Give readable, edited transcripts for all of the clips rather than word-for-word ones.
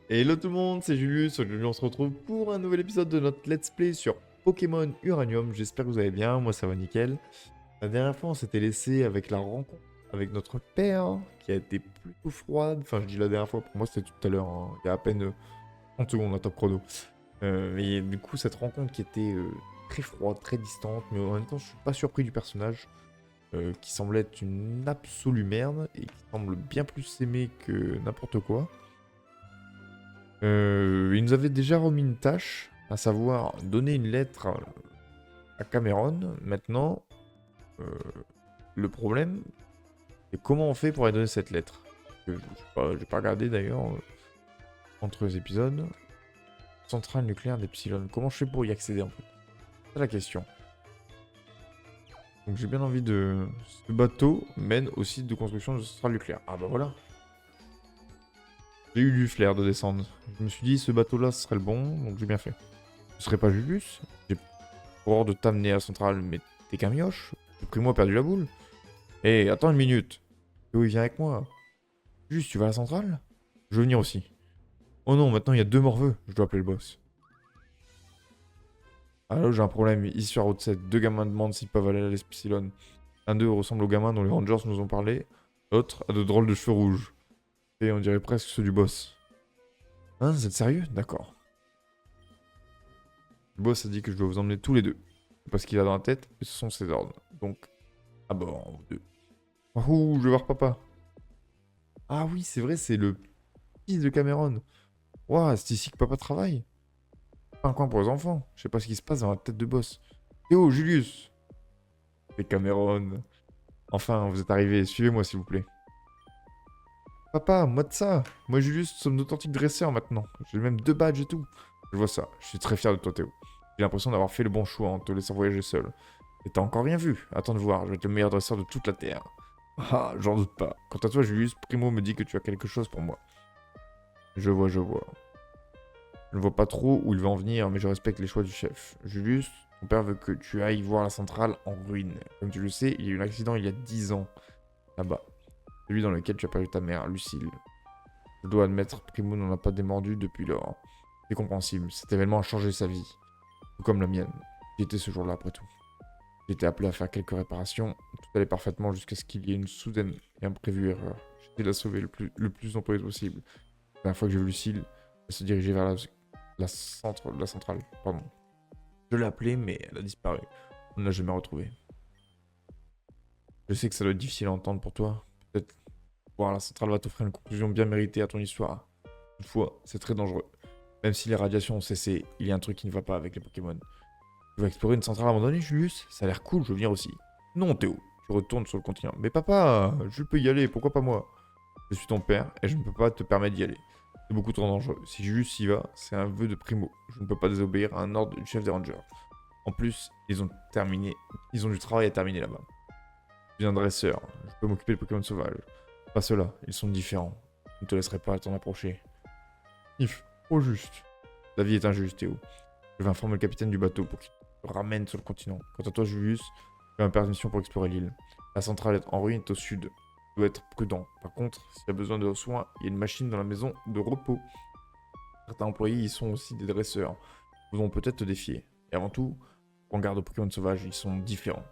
Hello tout le monde, c'est Julius. Aujourd'hui, on se retrouve pour un nouvel épisode de notre Let's Play sur Pokémon Uranium. J'espère que vous allez bien. Moi, ça va nickel. La dernière fois, on s'était laissé avec la rencontre avec notre père qui a été plutôt froide. Enfin, je dis la dernière fois, pour moi, c'était tout à l'heure, hein. Il y a à peine 30 secondes à top chrono. Et du coup, cette rencontre qui était très froide, très distante, mais en même temps, je suis pas surpris du personnage qui semblait être une absolue merde et qui semble bien plus aimé que n'importe quoi. Il nous avait déjà remis une tâche, à savoir donner une lettre à Cameron. Maintenant, euh, le problème, c'est comment on fait pour aller donner cette lettre. J'ai pas regardé d'ailleurs entre les épisodes. Centrale nucléaire d'Epsilon. Comment je fais pour y accéder en fait? C'est la question. Donc j'ai bien envie de... Ce bateau mène au site de construction de centrale nucléaire. Ah bah voilà. J'ai eu du flair de descendre. Je me suis dit, ce bateau-là, ce serait le bon, donc j'ai bien fait. Ce serait pas Julius. J'ai peur de t'amener à la centrale, mais t'es qu'un mioche. Le Primo a perdu la boule. Eh, attends une minute. Théo, il vient avec moi. Juste, tu vas à la centrale? Je veux venir aussi. Oh non, maintenant il y a deux morveux. Je dois appeler le boss. Ah là, j'ai un problème. Ici sur Route 7, deux gamins demandent s'ils peuvent aller à l'Epsilon. Un d'eux ressemble aux gamins dont les Rangers nous ont parlé. L'autre a de drôles de cheveux rouges. Et on dirait presque ceux du boss. Hein, vous êtes sérieux? D'accord. Le boss a dit que je dois vous emmener tous les deux. Parce qu'il a dans la tête, et ce sont ses ordres. Donc, à bord, vous deux. Ouh, je vais voir papa. Ah oui, c'est vrai, c'est le fils de Cameron. Ouah, c'est ici que papa travaille. Pas un coin pour les enfants. Je sais pas ce qui se passe dans la tête de boss. Théo, Julius. C'est Cameron. Enfin, vous êtes arrivés. Suivez-moi, s'il vous plaît. Papa, moi de ça. Moi et Julius sommes d'authentiques dresseurs maintenant. J'ai même deux badges et tout. Je vois ça. Je suis très fier de toi, Théo. J'ai l'impression d'avoir fait le bon choix en te laissant voyager seul. Et t'as encore rien vu. Attends de voir, je vais être le meilleur dresseur de toute la Terre. Ah, j'en doute pas. Quant à toi, Julius, Primo me dit que tu as quelque chose pour moi. Je vois, je vois. Je ne vois pas trop où il va en venir, mais je respecte les choix du chef. Julius, ton père veut que tu ailles voir la centrale en ruine. Comme tu le sais, il y a eu un accident il y a 10 ans, là-bas. Celui dans lequel tu as perdu ta mère, Lucille. Je dois admettre, Primo n'en a pas démordu depuis lors. C'est compréhensible, cet événement a changé sa vie. Tout comme la mienne. J'y étais ce jour-là, après tout. J'ai été appelé à faire quelques réparations. Tout allait parfaitement jusqu'à ce qu'il y ait une soudaine et imprévue erreur. J'ai essayé de la sauver le plus longtemps possible. La dernière fois que j'ai vu Lucille, elle se dirigeait vers la centrale. Pardon. Je l'ai appelée, mais elle a disparu. On ne l'a jamais retrouvée. Je sais que ça doit être difficile à entendre pour toi. Peut-être voir la centrale va t'offrir une conclusion bien méritée à ton histoire. Toutefois, c'est très dangereux. Même si les radiations ont cessé, il y a un truc qui ne va pas avec les Pokémon. Tu vas explorer une centrale abandonnée, Julius? Ça a l'air cool, je veux venir aussi. Non, Théo, tu retournes sur le continent. Mais papa, je peux y aller, pourquoi pas moi? Je suis ton père et je ne peux pas te permettre d'y aller. C'est beaucoup trop dangereux. Si Julius y va, c'est un vœu de Primo. Je ne peux pas désobéir à un ordre du chef des Rangers. En plus, ils ont du travail à terminer là-bas. Je suis un dresseur, je peux m'occuper des Pokémon sauvages. Pas ceux-là, ils sont différents. Je ne te laisserai pas t'en approcher. If, trop juste. La vie est injuste, Théo. Je vais informer le capitaine du bateau pour qu'il te ramène sur le continent. Quant à toi, Julius, tu as une permission pour explorer l'île. La centrale en ruine est au sud. Tu dois être prudent. Par contre, s'il y a besoin de soins, il y a une machine dans la maison de repos. Certains employés y sont aussi des dresseurs. Ils vont peut-être te défier. Et avant tout, prends garde aux Pokémon sauvages, ils sont différents.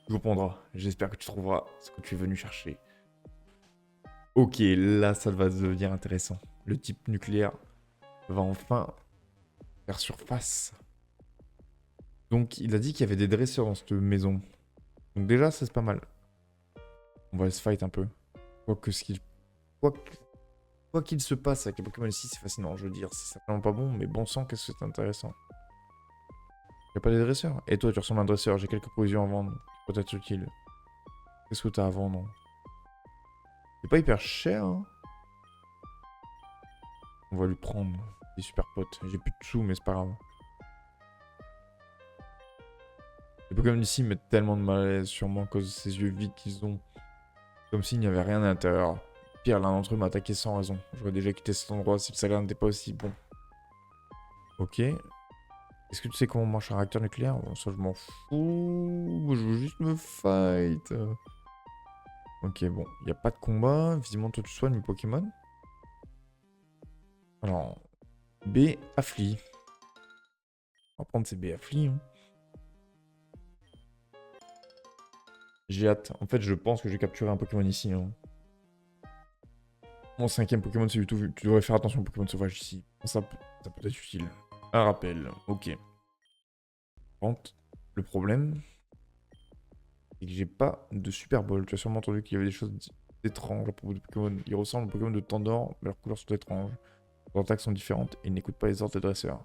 Je vous prendrai. J'espère que tu trouveras ce que tu es venu chercher. Ok, là, ça va devenir intéressant. Le type nucléaire va enfin faire surface. Donc, il a dit qu'il y avait des dresseurs dans cette maison. Donc déjà, ça c'est pas mal. On va se fight un peu. Quoique ce qu'il... Quoi que- Quoi qu'il se passe avec les Pokémon ici, c'est fascinant. Je veux dire, c'est certainement pas bon, mais bon sang, qu'est-ce que c'est intéressant. Y'a pas des dresseurs? Et toi, tu ressembles à un dresseur, j'ai quelques provisions à vendre. Peut-être utile. Qu'est-ce que t'as à vendre? C'est pas hyper cher, hein? On va lui prendre des super potes. J'ai plus de sous, mais c'est pas grave. Les Pokémon ici mettent tellement de malaise, sûrement à cause de ces yeux vides qu'ils ont. Comme s'il n'y avait rien à l'intérieur. Pire, l'un d'entre eux m'a attaqué sans raison. J'aurais déjà quitté cet endroit si le salaire n'était pas aussi bon. Ok. Est-ce que tu sais comment on marche un réacteur nucléaire? Bon, ça, je m'en fous. Je veux juste me fight. Ok, bon. Il n'y a pas de combat. Visiblement, toi, tu soignes mes Pokémon. Alors, B, Affli. On va prendre ces B, Affli. Hein. J'ai hâte. En fait, je pense que j'ai capturé un Pokémon ici. Hein. Mon 5ème Pokémon, c'est du tout vu. Tu devrais faire attention aux Pokémon sauvages ici. Ça peut être utile. Un rappel. Ok. Le problème, c'est que j'ai pas de Super Ball. Tu as sûrement entendu qu'il y avait des choses étranges à propos de Pokémon. Ils ressemblent aux Pokémon de Tandor, mais leurs couleurs sont étranges. Leurs attaques sont différentes et ils n'écoutent pas les ordres des dresseurs.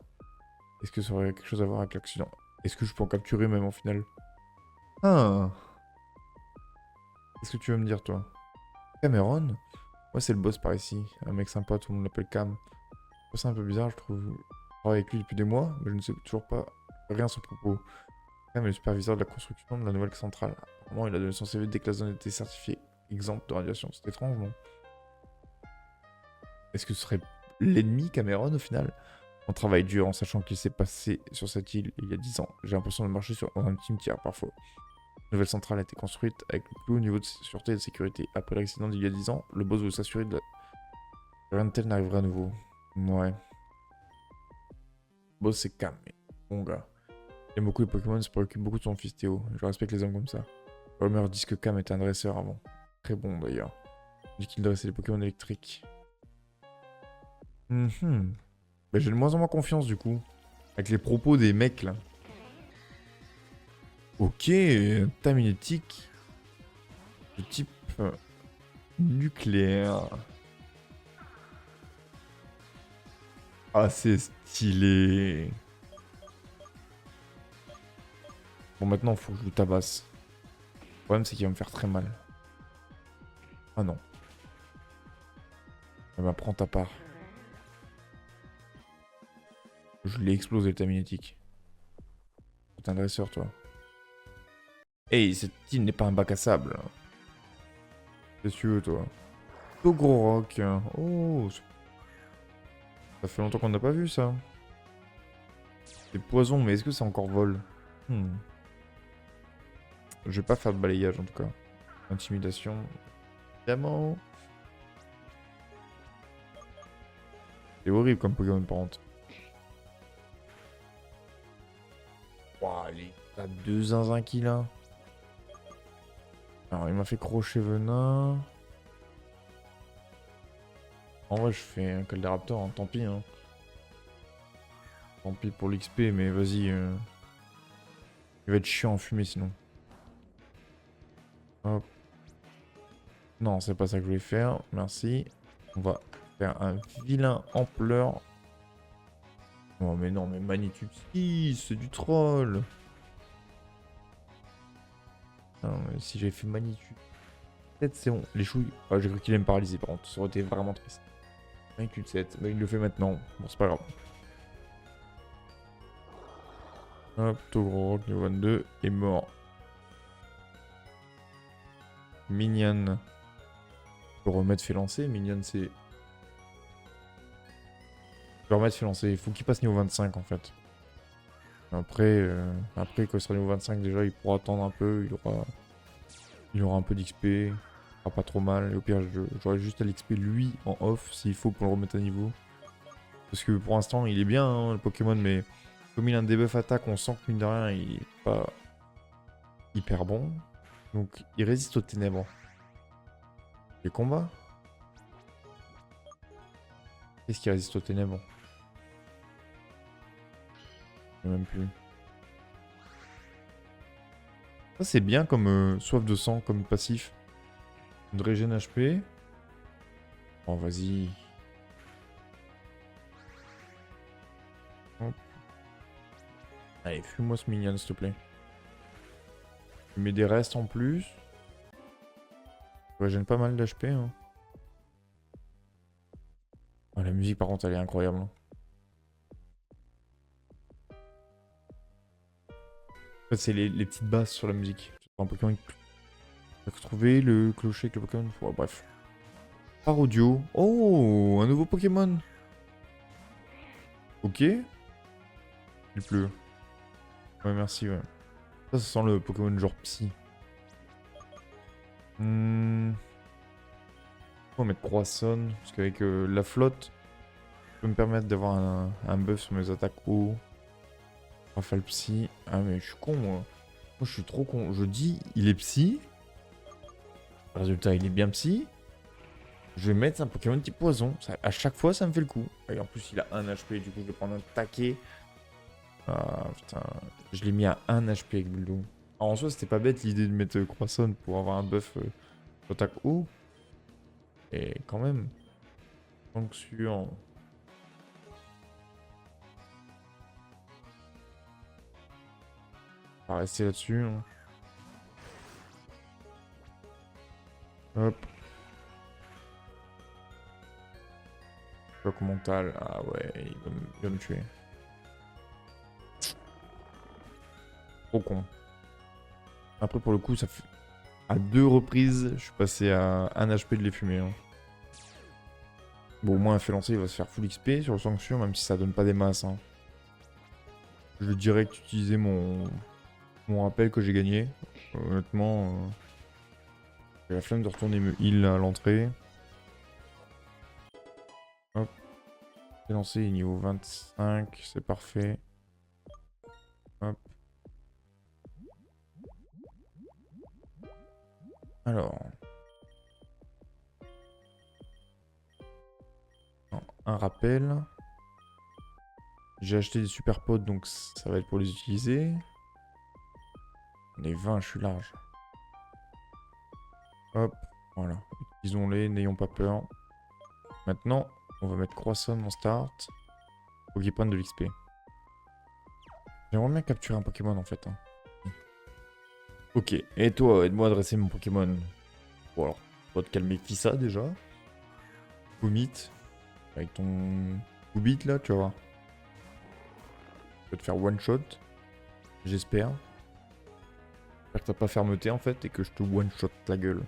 Est-ce que ça aurait quelque chose à voir avec l'accident? Est-ce que je peux en capturer même en finale? Ah! Qu'est-ce que tu veux me dire, toi? Cameron? Ouais, c'est le boss par ici. Un mec sympa, tout le monde l'appelle Cam. C'est un peu bizarre, je trouve. Je travaille avec lui depuis des mois, mais je ne sais toujours pas rien à son propos. Cam est le superviseur de la construction de la nouvelle centrale. Apparemment, il a donné son CV dès que la zone était certifiée exempte de radiation. C'est étrange, non? Est-ce que ce serait l'ennemi Cameron au final? On travaille dur en sachant qu'il s'est passé sur cette île il y a 10 ans. J'ai l'impression de marcher dans un cimetière parfois. La nouvelle centrale a été construite avec le plus haut niveau de sûreté et de sécurité. Après l'accident d'il y a 10 ans, le boss veut s'assurer que rien de tel n'arrivera à nouveau. Ouais. Le boss c'est Cam, mais bon gars. Il aime beaucoup les Pokémon, il se préoccupe beaucoup de son fils Théo. Je respecte les hommes comme ça. Les rumeurs disent que Cam était un dresseur avant. Très bon d'ailleurs. Il dit qu'il dressait les Pokémon électriques. Bah, j'ai de moins en moins confiance du coup. Avec les propos des mecs là. Ok, taminétique. De type nucléaire. Ah, c'est stylé. Bon, maintenant, faut que je le tabasse. Le problème, c'est qu'il va me faire très mal. Ah non. Eh ben, prends ta part. Je l'ai explosé, le taminétique. T'es un dresseur, toi. Hey, cette île n'est pas un bac à sable. Qu'est-ce que tu veux, toi? Oh, gros rock. Oh, ça fait longtemps qu'on n'a pas vu, ça. C'est poison, mais est-ce que c'est encore vol? Je vais pas faire de balayage, en tout cas. Intimidation. Évidemment. C'est horrible comme Pokémon, par contre. Ouah, t'as 2 zinzin qu'il a. Alors, il m'a fait crochet venin. En vrai, je fais un Caldéraptor, hein, tant pis. Hein. Tant pis pour l'XP, mais vas-y. Il va être chiant en fumée sinon. Hop. Non, c'est pas ça que je voulais faire. Merci. On va faire un vilain ampleur. Oh, mais non, mais magnitude 6, c'est du troll. Non, mais si j'avais fait magnitude 7, c'est bon. Les chouilles. Ah, j'ai cru qu'il allait me paralyser par contre. Ça aurait été vraiment triste. Magnitude 7. Mais il le fait maintenant. Bon, c'est pas grave. Hop, Togro, niveau 22 est mort. Minion. Je peux remettre fait lancer. Minion, c'est. Je peux remettre fait lancer. Il faut qu'il passe niveau 25 en fait. Après, après quand il sera niveau 25, déjà, il pourra attendre un peu. Il aura un peu d'XP. Il sera pas trop mal. Et au pire, j'aurai juste à l'XP lui en off s'il faut pour le remettre à niveau. Parce que pour l'instant, il est bien hein, le Pokémon, mais comme il a un debuff attaque, on sent que mine de rien, il est pas hyper bon. Donc, il résiste aux ténèbres. Les combats? Qu'est-ce qui résiste aux ténèbres? Je sais même plus. Ça, c'est bien comme soif de sang, comme passif. Une régène HP. Bon, vas-y. Hop. Allez, fume-moi ce minion, s'il te plaît. Je mets des restes en plus. Je régène pas mal d'HP. Hein. Oh, la musique, par contre, elle est incroyable. Hein. En fait, c'est les petites basses sur la musique. Un Pokémon qui... Retrouver le clocher avec le Pokémon. Ouais, bref. Par audio. Oh, un nouveau Pokémon. Ok. Il pleut. Ouais, merci, ouais. Ça sent le Pokémon genre psy. On va mettre Croissant, parce qu'avec la flotte, peux me permettre d'avoir un buff sur mes attaques haut. Rafale psy. Ah mais je suis con moi. Moi je suis trop con. Je dis il est psy. Résultat il est bien psy. Je vais mettre un Pokémon type poison. À chaque fois ça me fait le coup. Et en plus il a 1 HP. Du coup je vais prendre un taquet. Ah putain. Je l'ai mis à 1 HP avec Buldo. Alors, en soi c'était pas bête l'idée de mettre Croissant pour avoir un buff attaque haut. Et quand même. Fonction. On va rester là-dessus. Hein. Hop. Bloc mental. Ah ouais, il va me tuer. Trop con. Après, pour le coup, ça fait... À 2 reprises, je suis passé à 1 HP de les fumer. Hein. Bon, au moins, un fait lancer, il va se faire full XP sur le sanction, même si ça donne pas des masses. Hein. Je vais direct utiliser mon rappel que j'ai gagné. Honnêtement, j'ai la flemme de retourner me heal à l'entrée. Hop. Fait lancer, niveau 25, c'est parfait. Hop. Alors. Non, un rappel. J'ai acheté des super pods, donc ça va être pour les utiliser. On est 20, je suis large. Hop, voilà. Utilisons-les, n'ayons pas peur. Maintenant, on va mettre Croissant en start. Faut qu'il prenne de l'XP. J'aimerais bien capturer un Pokémon en fait. Hein. Ok, et toi, aide-moi à dresser mon Pokémon. Bon alors, on va te calmer qui ça déjà. Vomit. Avec ton Goobit là, tu vois. Je vais te faire one shot. J'espère. J'espère que t'as pas fermeté en fait et que je te one shot la gueule.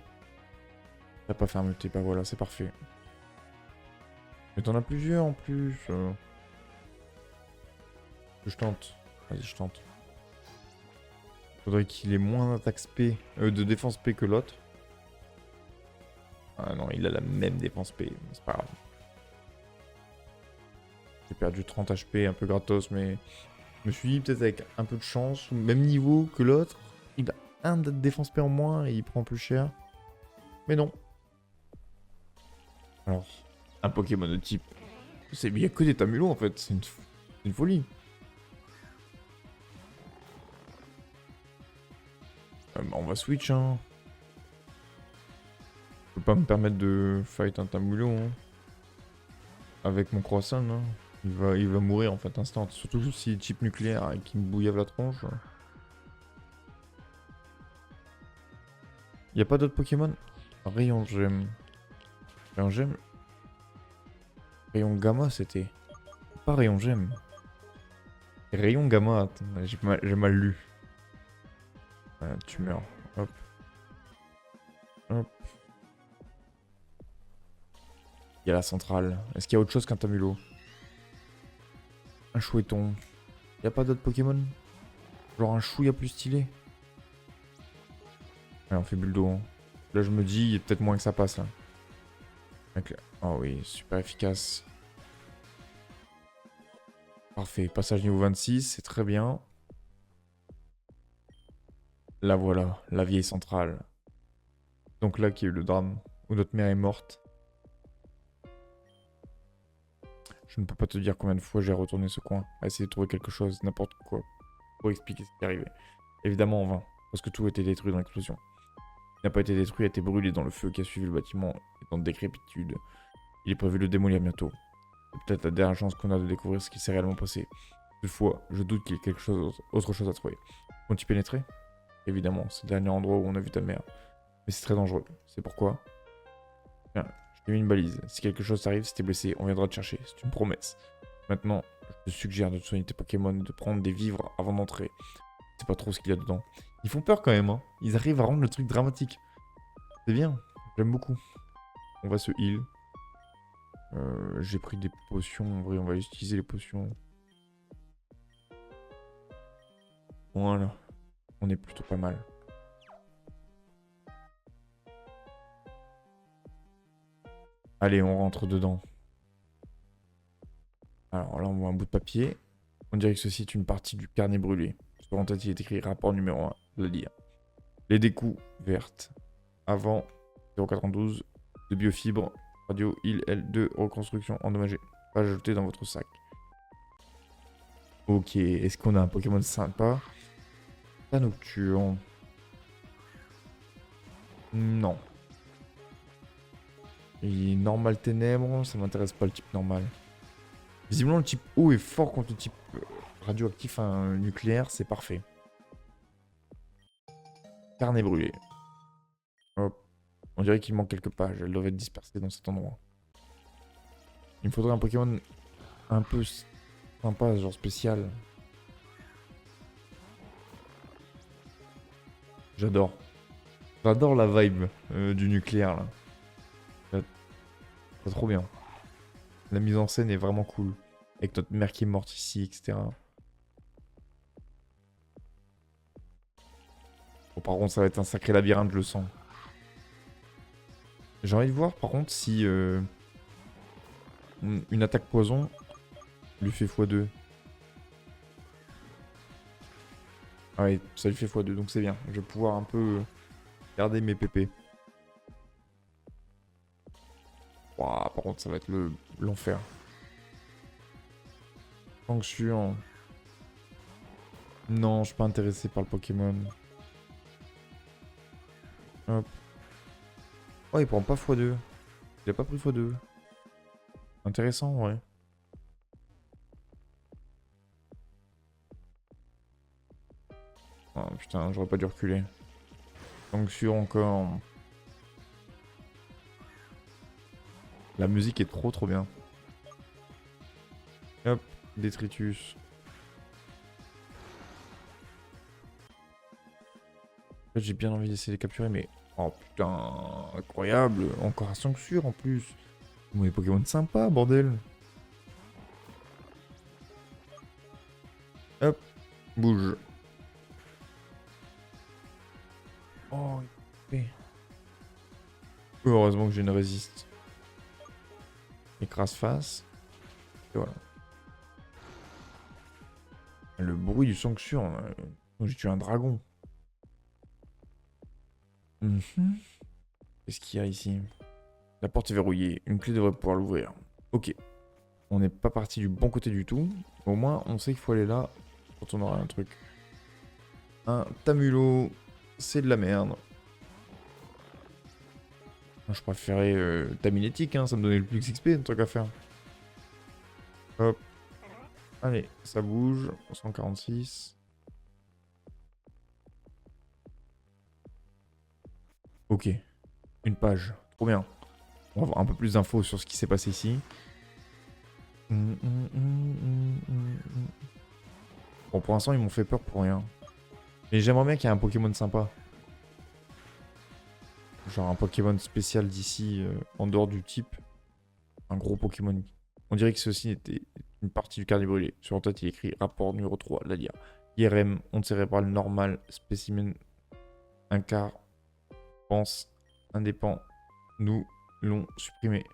T'as pas fermeté, bah voilà, c'est parfait. Mais t'en as plusieurs en plus. Je tente. Vas-y, je tente. Faudrait qu'il ait moins d'attaque P, de défense P que l'autre. Ah non, il a la même défense P, c'est pas grave. J'ai perdu 30 HP, un peu gratos, mais je me suis dit peut-être avec un peu de chance, même niveau que l'autre, il a un de défense P en moins et il prend plus cher. Mais non. Alors, un Pokémon de type... Il n'y a que des Tamulos en fait, c'est une folie. Bah, on va switch, hein. Je peux pas me permettre de fight un Tamulo, hein. Avec mon croissant, hein. Il va mourir en fait instant. Surtout si type nucléaire et qu'il me bouillave la tronche. Y a pas d'autres Pokémon? Rayon gemme. Rayon gemme. Rayon gamma c'était. Pas rayon gemme. Rayon gamma, attends, j'ai mal lu. Tu meurs. Hop. Hop. Il y a la centrale. Est-ce qu'il y a autre chose qu'un Tamulo? Un chouetton. Y a pas d'autres Pokémon? Genre un chouïa plus stylé? Ouais, on fait Buldo. Hein. Là, je me dis, il y a peut-être moins que ça passe là. Oh oui, super efficace. Parfait. Passage niveau 26, c'est très bien. Là, voilà, la vieille centrale. Donc là, qui a eu le drame où notre mère est morte. Je ne peux pas te dire combien de fois j'ai retourné ce coin à essayer de trouver quelque chose, n'importe quoi, pour expliquer ce qui est arrivé. Évidemment en vain, parce que tout a été détruit dans l'explosion. Il n'a pas été détruit, a été brûlé dans le feu qui a suivi le bâtiment et dans décrépitude. Il est prévu de le démolir bientôt. C'est peut-être la dernière chance qu'on a de découvrir ce qui s'est réellement passé. Toutefois, je doute qu'il y ait quelque chose, autre chose à trouver. Vont-ils pénétrer? Évidemment, c'est le dernier endroit où on a vu ta mère. Mais c'est très dangereux. C'est pourquoi? Tiens, je t'ai mis une balise. Si quelque chose t'arrive, si t'es blessé, on viendra te chercher. C'est une promesse. Maintenant, je te suggère de soigner tes Pokémon, de prendre des vivres avant d'entrer. C'est pas trop ce qu'il y a dedans. Ils font peur quand même, hein. Ils arrivent à rendre le truc dramatique. C'est bien. J'aime beaucoup. On va se heal. J'ai pris des potions. En vrai, on va utiliser les potions. Voilà. On est plutôt pas mal. Allez, on rentre dedans. voit un bout de papier. On dirait que ceci est une partie du carnet brûlé. Sur en tête, il est écrit rapport numéro 1, le lire. Les découpes vertes. Avant 0,92 de biofibre. Radio il L2 reconstruction endommagée. Pas ajouté dans votre sac. Ok, est-ce qu'on a un Pokémon sympa? La nocturne. Non. Et normal ténèbres, ça m'intéresse pas le type normal. Visiblement le type eau est fort contre le type radioactif nucléaire, c'est parfait. Carnet brûlé. Hop. On dirait qu'il manque quelques pages, elles doivent être dispersées dans cet endroit. Il me faudrait un Pokémon un peu sympa, genre spécial. J'adore. J'adore la vibe du nucléaire là. C'est trop bien. La mise en scène est vraiment cool. Avec notre mère qui est morte ici, etc. Bon, par contre, ça va être un sacré labyrinthe, je le sens. J'ai envie de voir, par contre, si une attaque poison lui fait x2. Ah ouais, ça lui fait x2, donc c'est bien. Je vais pouvoir un peu garder mes PP. Ouah, par contre, ça va être l'enfer. Sanction. Non, je suis pas intéressé par le Pokémon. Hop. Oh, il prend pas x2. Il a pas pris x2. Intéressant, ouais. Oh putain, j'aurais pas dû reculer. Sanction encore. La musique est trop bien. Hop, détritus. En fait, j'ai bien envie d'essayer de les capturer, mais... Oh putain, incroyable. Encore un Sanction en plus. Bon, les Pokémon sympas, bordel. Hop, bouge. Oh, heureusement que j'ai une résiste. Écrase face. Et voilà. Le bruit du Sanction. J'ai tué un dragon. Qu'est-ce qu'il y a ici? La porte est verrouillée. Une clé devrait pouvoir l'ouvrir. Ok. On n'est pas parti du bon côté du tout. Au moins, on sait qu'il faut aller là quand on aura un truc. Un Tamulot. C'est de la merde. Je préférais Taminétique, hein. Ça me donnait le plus XP, un truc à faire. Hop. Allez, ça bouge. 146. Ok. Une page. Trop bien. On va avoir un peu plus d'infos sur ce qui s'est passé ici. Bon, pour l'instant, ils m'ont fait peur pour rien. Mais j'aimerais bien qu'il y ait un Pokémon sympa. Genre un Pokémon spécial d'ici, en dehors du type. Un gros Pokémon. On dirait que ceci était une partie du carnet brûlé. Sur la tête, il est écrit rapport numéro 3, la LIA. IRM, onde cérébrale normale, spécimen, un quart, pense, indépendant. Nous l'ont supprimé.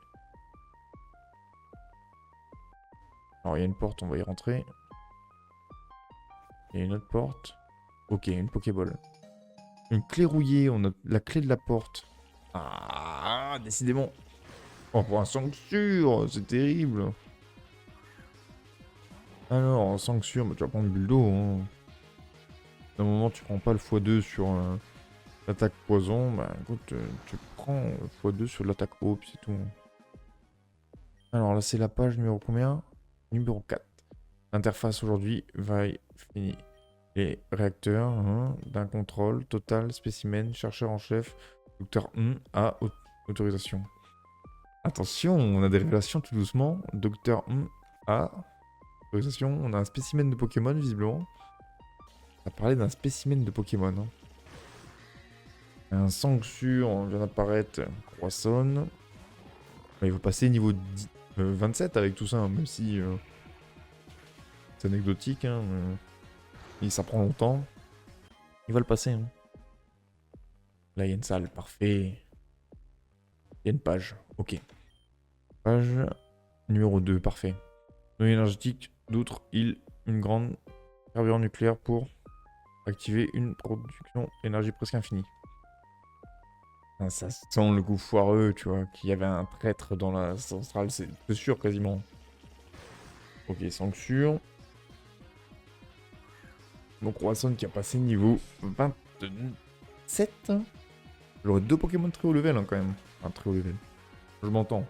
Alors, il y a une porte, on va y rentrer. Il y a une autre porte. Ok, une Pokéball. Une clé rouillée, on a la clé de la porte. Ah, décidément. Oh, pour un Sanction, c'est terrible. Alors, Sanction, bah, tu vas prendre Buldo. Hein. D'un moment, tu prends pas le x2 sur l'attaque poison. Bah écoute, tu prends le x2 sur l'attaque eau, puis c'est tout. Alors là, c'est la page numéro combien? Numéro 4. L'interface aujourd'hui va finir. Les réacteurs d'un contrôle total, spécimen, chercheur en chef, docteur à autorisation. Attention, on a des révélations tout doucement. Docteur à autorisation. On a un spécimen de Pokémon, visiblement. On a parlé d'un spécimen de Pokémon. Hein. Un Sanction vient d'apparaître. Croissant. Il va passer niveau 27 avec tout ça, hein, même si c'est anecdotique. Hein, et ça prend longtemps. Il va le passer. Hein. Là, il y a une salle, parfait. Il y a une page, ok. Page numéro 2, parfait. Données énergétiques, d'autres îles, une grande carburant nucléaire pour activer une production d'énergie presque infinie. Ah, ça sent le coup foireux, tu vois, qu'il y avait un traître dans la centrale, c'est sûr quasiment. Ok, sanction. Donc Watson qui a passé niveau 27. J'aurais 2 Pokémon très haut level hein, quand même. Enfin, très haut level. Je m'entends.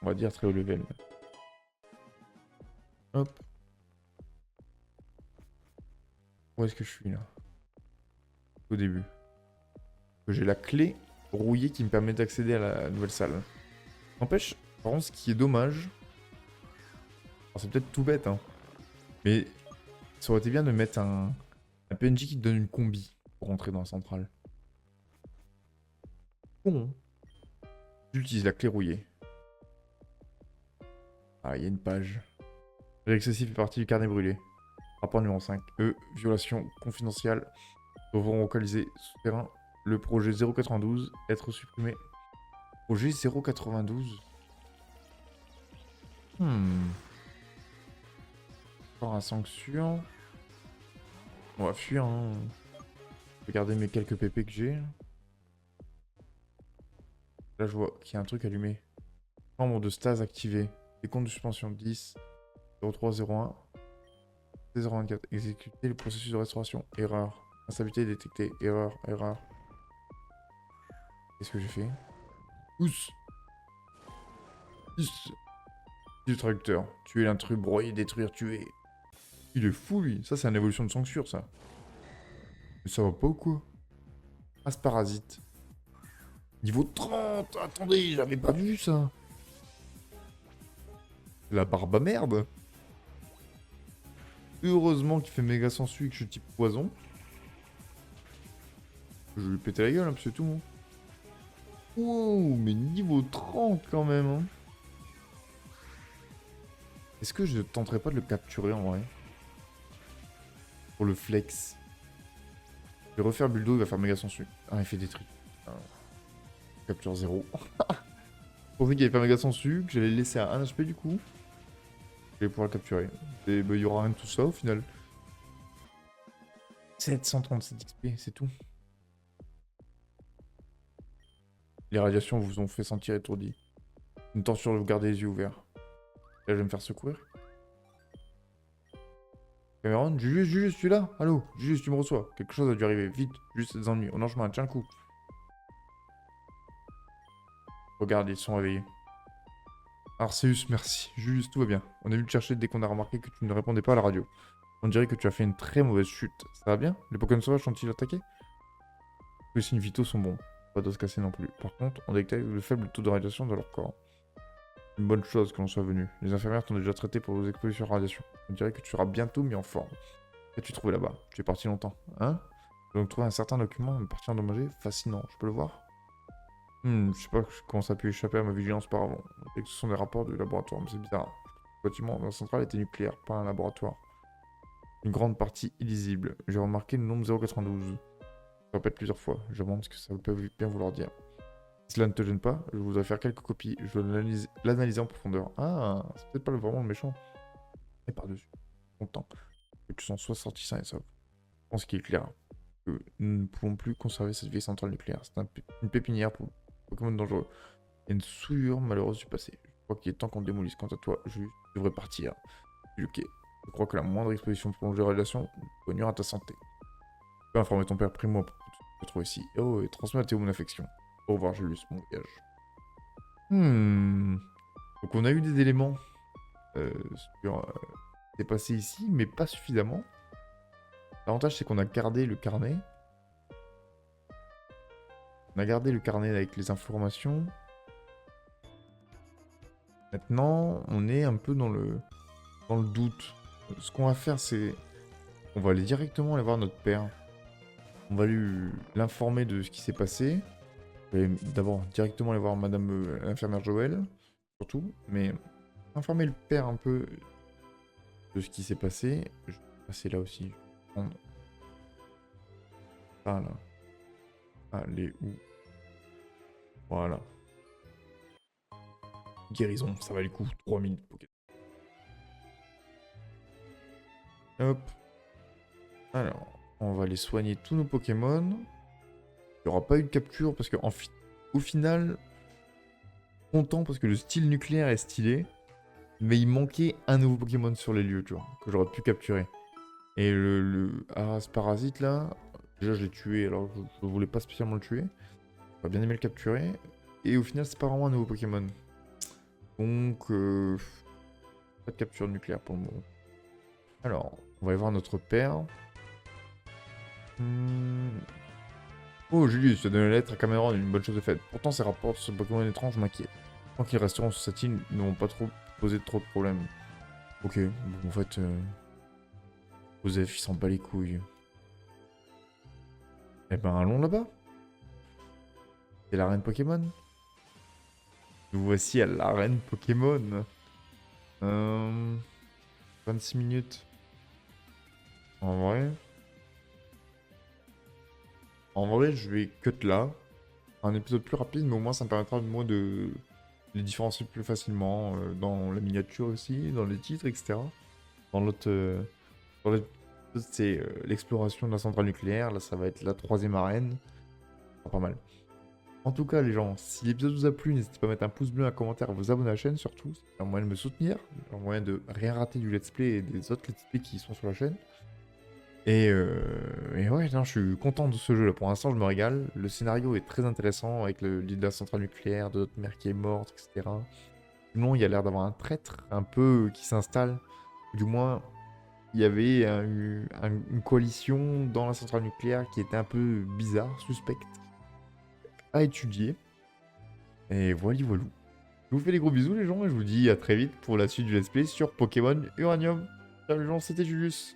On va dire très haut level. Hop. Où est-ce que je suis là? Au début. J'ai la clé rouillée qui me permet d'accéder à la nouvelle salle. N'empêche, par contre, ce qui est dommage... alors, c'est peut-être tout bête, hein. Mais ça aurait été bien de mettre un PNJ qui te donne une combi pour rentrer dans la centrale. Bon. J'utilise la clé rouillée. Ah, il y a une page. L'excessif fait partie du carnet brûlé. Rapport numéro 5. Violation confidentielle. Devront localiser souterrain. Le projet 092. Être supprimé. Projet 092. Encore un sanction. On va fuir, hein. Je vais garder mes quelques PP que j'ai. Là, je vois qu'il y a un truc allumé. Membre de stase activé. Décompte de suspension 10, 0301, 024. Exécuter le processus de restauration. Erreur. Instabilité détectée. Erreur, erreur. Qu'est-ce que j'ai fait? Pousse. Pousse. Du tracteur. Tuer l'intrus, broyer, détruire, tuer. Il est fou, lui. Ça, c'est une évolution de censure, ça. Mais ça va pas ou quoi? Ah, ce parasite. Niveau 30. Attendez, j'avais pas vu ça. La barbe à merde. Heureusement qu'il fait méga sensu et que je suis type poison. Je vais lui péter la gueule, hein, c'est tout. Hein. Wow, mais niveau 30 quand même. Hein. Est-ce que je tenterais pas de le capturer en vrai? Pour le flex. Je vais refaire Buldo, il va faire méga sensu. Ah, il fait des trucs. Ah. Capture 0. Je pensais qu'il allait faire méga sensu, que j'allais le laisser à 1 HP du coup. Je vais pouvoir le capturer. Et bah, il y aura rien de tout ça au final. 737 XP, c'est tout. Les radiations vous ont fait sentir étourdi. Une torture de vous garder les yeux ouverts. Là, je vais me faire secourir. Cameron, Julius, tu es là? Allô, Julius, tu me reçois? Quelque chose a dû arriver, vite. Juste des ennuis. On en chemin, tiens le coup. Regarde, ils sont réveillés. Arceus, merci. Julius, tout va bien. On est venu te chercher dès qu'on a remarqué que tu ne répondais pas à la radio. On dirait que tu as fait une très mauvaise chute. Ça va bien? Les Pokémon sauvages sont-ils attaqués? Les signes vitaux sont bons. Pas de se casser non plus. Par contre, on détecte le faible taux de radiation dans leur corps. Une bonne chose que l'on soit venu. Les infirmières t'ont déjà traité pour vos expositions à radiation. On dirait que tu seras bientôt mis en forme. Qu'as-tu trouvé là-bas? Tu es parti longtemps, hein? J'ai donc trouvé un certain document, une partie endommagée. Fascinant, je peux le voir? Je sais pas comment ça a pu échapper à ma vigilance par avant. Et que ce sont des rapports du laboratoire, mais c'est bizarre. Le bâtiment dans la centrale était nucléaire, pas un laboratoire. Une grande partie illisible. J'ai remarqué le nombre 092. Je répète plusieurs fois. Je me demande ce que ça peut bien vouloir dire. Si cela ne te gêne pas, je voudrais faire quelques copies. Je veux l'analyser en profondeur. Ah, c'est peut-être pas vraiment le méchant. Et par-dessus. Content. Que tu s'en sois sorti sain et sauf. Je pense qu'il est clair que nous ne pouvons plus conserver cette vieille centrale nucléaire. C'est une pépinière pour Pokémon dangereux. Il y a une souillure malheureuse du passé. Je crois qu'il est temps qu'on le démolisse. Quant à toi, je devrais partir. Ok. Je crois que la moindre exposition prolongée de radiation nuire à ta santé. Tu peux informer ton père Primo pour te trouver ici. Oh, et transmets à Théo mon affection. Au revoir, Julius, mon voyage. Donc on a eu des éléments sur ce qui s'est passé ici, mais pas suffisamment. L'avantage, c'est qu'on a gardé le carnet. On a gardé le carnet avec les informations. Maintenant, on est un peu dans le doute. Ce qu'on va faire, c'est... On va aller directement aller voir notre père. On va l'informer de ce qui s'est passé. Je vais d'abord directement aller voir Madame l'infirmière Joël, surtout. Mais informer le père un peu de ce qui s'est passé. Je vais passer là aussi. Je vais prendre... Ah là. Allez, où? Voilà. Guérison, ça va le coup. 3000 Pokémon. Hop. Alors, on va aller soigner tous nos Pokémon. Il n'y aura pas eu de capture parce que au final, content parce que le style nucléaire est stylé. Mais il manquait un nouveau Pokémon sur les lieux, tu vois, que j'aurais pu capturer. Et le Aras Parasite là, déjà je l'ai tué alors je voulais pas spécialement le tuer. J'aurais bien aimé le capturer. Et au final, c'est pas vraiment un nouveau Pokémon. Donc, pas de capture nucléaire pour le moment. Alors, on va aller voir notre père. Oh, Julius, tu as donné la lettre à Cameron, une bonne chose de faite. Pourtant, ces rapports sur ce Pokémon étrange m'inquiètent. Tant qu'ils resteront sur cette île, ils n'auront pas trop posé trop de problèmes. Ok, bon, en fait, Joseph, il s'en bat les couilles. Eh ben, allons là-bas. C'est l'arène Pokémon. Nous voici à l'arène Pokémon. 26 minutes. En vrai. En vrai, je vais cut là. Un épisode plus rapide, mais au moins ça me permettra de moi de les différencier plus facilement dans la miniature aussi, dans les titres, etc. Dans l'autre. Dans l'autre, c'est l'exploration de la centrale nucléaire. Là, ça va être la 3e arène. Pas mal. En tout cas, les gens, si l'épisode vous a plu, n'hésitez pas à mettre un pouce bleu, un commentaire, à vous abonner à la chaîne surtout. C'est un moyen de me soutenir, un moyen de rien rater du let's play et des autres let's play qui sont sur la chaîne. Et ouais, non, je suis content de ce jeu là. Pour l'instant, je me régale. Le scénario est très intéressant avec l'île de la centrale nucléaire, de notre mère qui est morte, etc. Sinon, il y a l'air d'avoir un traître un peu qui s'installe. Du moins, il y avait une coalition dans la centrale nucléaire qui était un peu bizarre, suspecte, à étudier. Et voilà, voilà. Je vous fais des gros bisous les gens et je vous dis à très vite pour la suite du let's play sur Pokémon Uranium. Ciao les gens, c'était Julius.